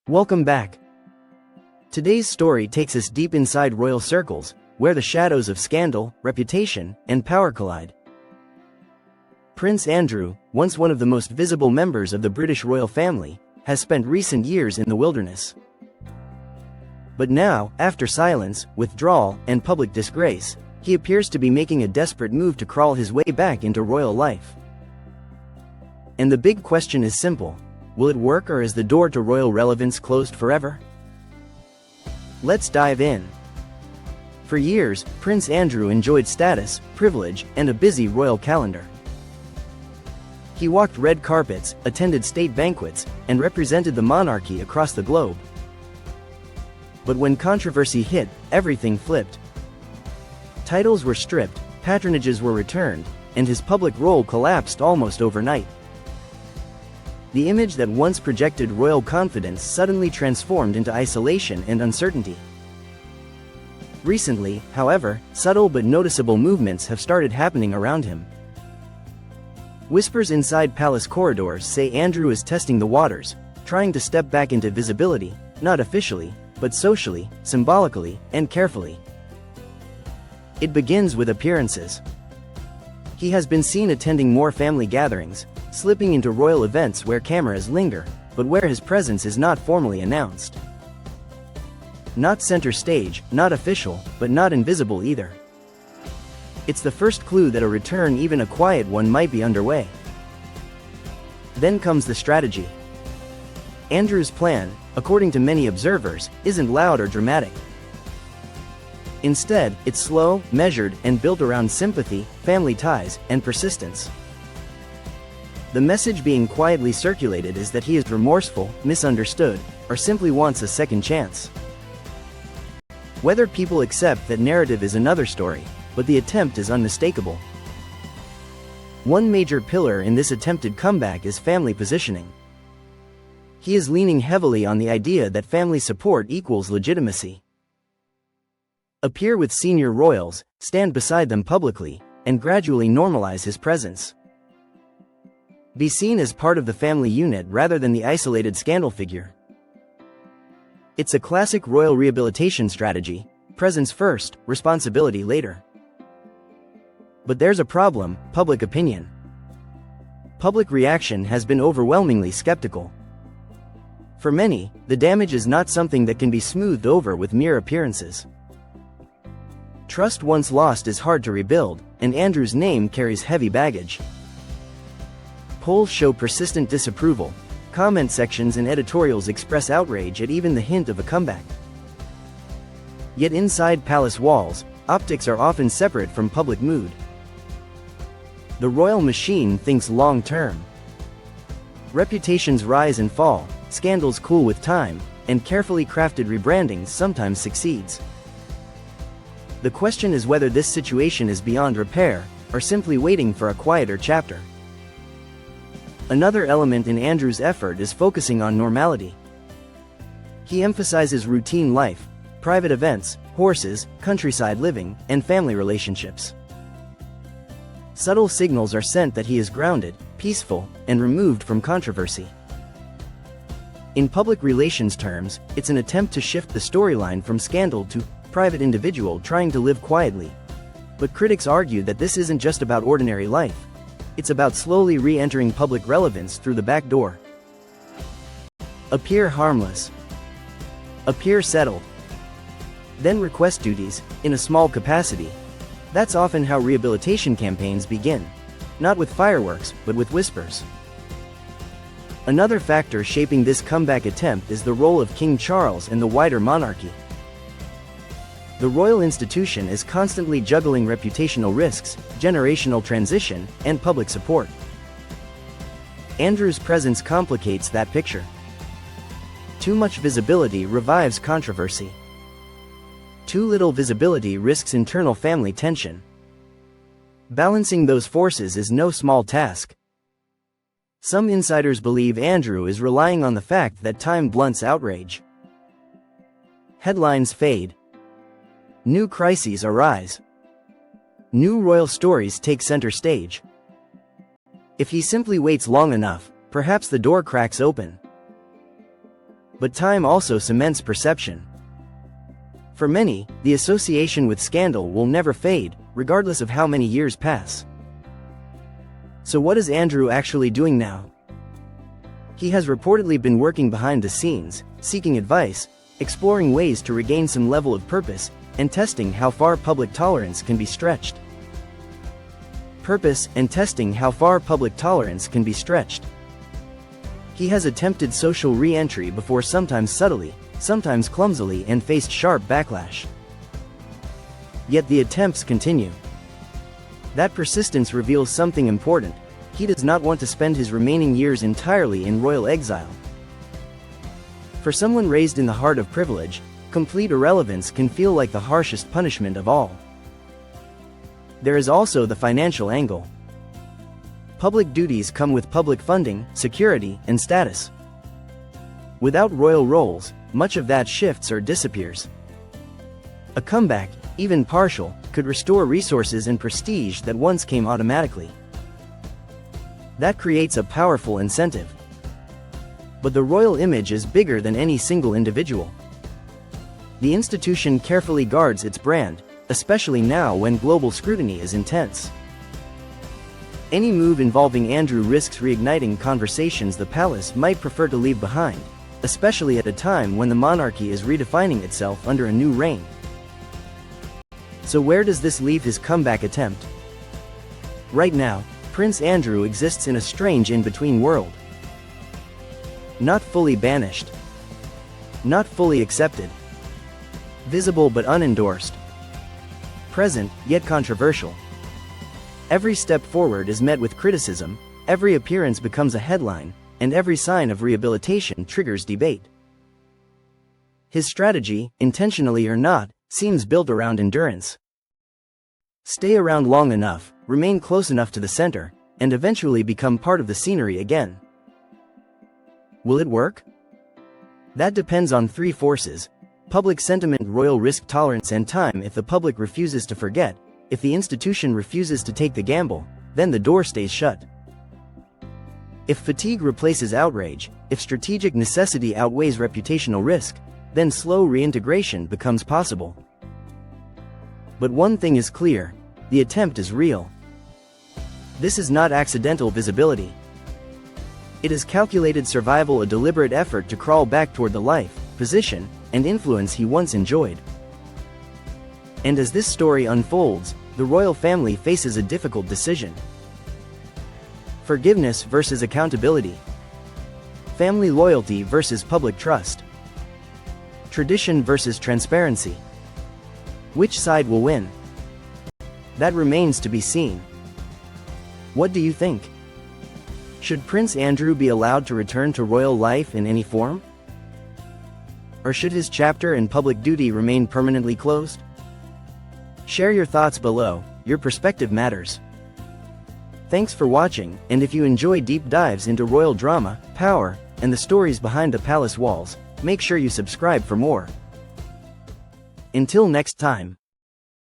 Welcome back. Today's story takes us deep inside royal circles, where the shadows of scandal, reputation, and power collide. Prince Andrew, once one of the most visible members of the British royal family, has spent recent years in the wilderness. But now, after silence, withdrawal, and public disgrace, he appears to be making a desperate move to crawl his way back into royal life. And the big question is simple: will it work, or is the door to royal relevance closed forever? Let's dive in. For years, Prince Andrew enjoyed status, privilege, and a busy royal calendar. He walked red carpets, attended state banquets, and represented the monarchy across the globe. But when controversy hit, everything flipped. Titles were stripped, patronages were returned, and his public role collapsed almost overnight. The image that once projected royal confidence suddenly transformed into isolation and uncertainty. Recently, however, subtle but noticeable movements have started happening around him. Whispers inside palace corridors say Andrew is testing the waters, trying to step back into visibility, not officially, but socially, symbolically, and carefully. It begins with appearances. He has been seen attending more family gatherings, slipping into royal events where cameras linger, but where his presence is not formally announced. Not center stage, not official, but not invisible either. It's the first clue that a return, even a quiet one, might be underway. Then comes the strategy. Andrew's plan, according to many observers, isn't loud or dramatic. Instead, it's slow, measured, and built around sympathy, family ties, and persistence. The message being quietly circulated is that he is remorseful, misunderstood, or simply wants a second chance. Whether people accept that narrative is another story, but the attempt is unmistakable. One major pillar in this attempted comeback is family positioning. He is leaning heavily on the idea that family support equals legitimacy. Appear with senior royals, stand beside them publicly, and gradually normalize his presence. Be seen as part of the family unit rather than the isolated scandal figure. It's a classic royal rehabilitation strategy: presence first, responsibility later. But there's a problem: public opinion. Public reaction has been overwhelmingly skeptical. For many, the damage is not something that can be smoothed over with mere appearances. Trust once lost is hard to rebuild, and Andrew's name carries heavy baggage. Polls show persistent disapproval. Comment sections and editorials express outrage at even the hint of a comeback. Yet inside palace walls, optics are often separate from public mood. The royal machine thinks long-term. Reputations rise and fall, scandals cool with time, and carefully crafted rebranding sometimes succeeds. The question is whether this situation is beyond repair, or simply waiting for a quieter chapter. Another element in Andrew's effort is focusing on normality. He emphasizes routine life, private events, horses, countryside living, and family relationships. Subtle signals are sent that he is grounded, peaceful, and removed from controversy. In public relations terms, it's an attempt to shift the storyline from scandal to private individual trying to live quietly. But critics argue that this isn't just about ordinary life. It's about slowly re-entering public relevance through the back door. Appear harmless. Appear settled. Then request duties, in a small capacity. That's often how rehabilitation campaigns begin. Not with fireworks, but with whispers. Another factor shaping this comeback attempt is the role of King Charles and the wider monarchy. The royal institution is constantly juggling reputational risks, generational transition, and public support. Andrew's presence complicates that picture. Too much visibility revives controversy. Too little visibility risks internal family tension. Balancing those forces is no small task. Some insiders believe Andrew is relying on the fact that time blunts outrage. Headlines fade. New crises arise. New royal stories take center stage. If he simply waits long enough, perhaps the door cracks open. But time also cements perception. For many, the association with scandal will never fade, regardless of how many years pass. So what is Andrew actually doing now? He has reportedly been working behind the scenes, seeking advice, exploring ways to regain some level of purpose, and testing how far public tolerance can be stretched. Purpose and testing how far public tolerance can be stretched. He has attempted social re-entry before, sometimes subtly, sometimes clumsily, and faced sharp backlash. Yet the attempts continue. That persistence reveals something important. He does not want to spend his remaining years entirely in royal exile. For someone raised in the heart of privilege, complete irrelevance can feel like the harshest punishment of all. There is also the financial angle. Public duties come with public funding, security, and status. Without royal roles, much of that shifts or disappears. A comeback, even partial, could restore resources and prestige that once came automatically. That creates a powerful incentive. But the royal image is bigger than any single individual. The institution carefully guards its brand, especially now when global scrutiny is intense. Any move involving Andrew risks reigniting conversations the palace might prefer to leave behind, especially at a time when the monarchy is redefining itself under a new reign. So where does this leave his comeback attempt? Right now, Prince Andrew exists in a strange in-between world. Not fully banished. Not fully accepted. Visible but unendorsed. Present, yet controversial. Every step forward is met with criticism, every appearance becomes a headline, and every sign of rehabilitation triggers debate. His strategy, intentionally or not, seems built around endurance. Stay around long enough, remain close enough to the center, and eventually become part of the scenery again. Will it work? That depends on three forces: public sentiment, royal risk tolerance, and time. If the public refuses to forget, if the institution refuses to take the gamble, then the door stays shut. If fatigue replaces outrage, if strategic necessity outweighs reputational risk, then slow reintegration becomes possible. But one thing is clear: the attempt is real. This is not accidental visibility. It is calculated survival, a deliberate effort to crawl back toward the life, position, and influence he once enjoyed. And as this story unfolds, the royal family faces a difficult decision. Forgiveness versus accountability. Family loyalty versus public trust. Tradition versus transparency. Which side will win? That remains to be seen. What do you think? Should Prince Andrew be allowed to return to royal life in any form? Or should his chapter in public duty remain permanently closed? Share your thoughts below. Your perspective matters. Thanks for watching, and if you enjoy deep dives into royal drama, power, and the stories behind the palace walls, make sure you subscribe for more. Until next time.